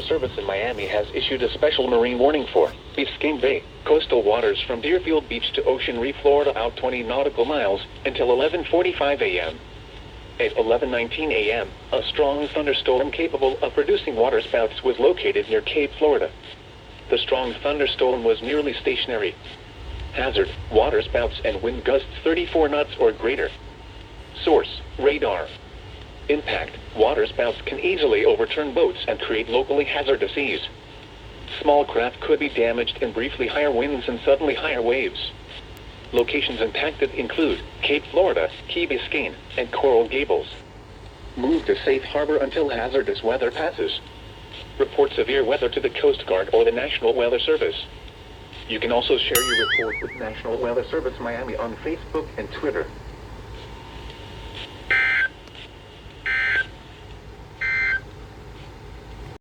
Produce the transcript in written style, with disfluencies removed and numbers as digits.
Service in Miami has issued a special marine warning for Biscayne Bay, coastal waters from Deerfield Beach to Ocean Reef, Florida, out 20 nautical miles until 11:45 a.m. At 11:19 a.m., a strong thunderstorm capable of producing waterspouts was located near Cape Florida. The strong thunderstorm was nearly stationary. Hazard: waterspouts and wind gusts 34 knots or greater. Source: radar. Impact: waterspouts can easily overturn boats and create locally hazardous seas. Small craft could be damaged in briefly higher winds and suddenly higher waves. Locations impacted include Cape Florida, Key Biscayne, and Coral Gables. Move to safe harbor until hazardous weather passes. Report severe weather to the Coast Guard or the National Weather Service. You can also share your report with National Weather Service Miami on Facebook and Twitter.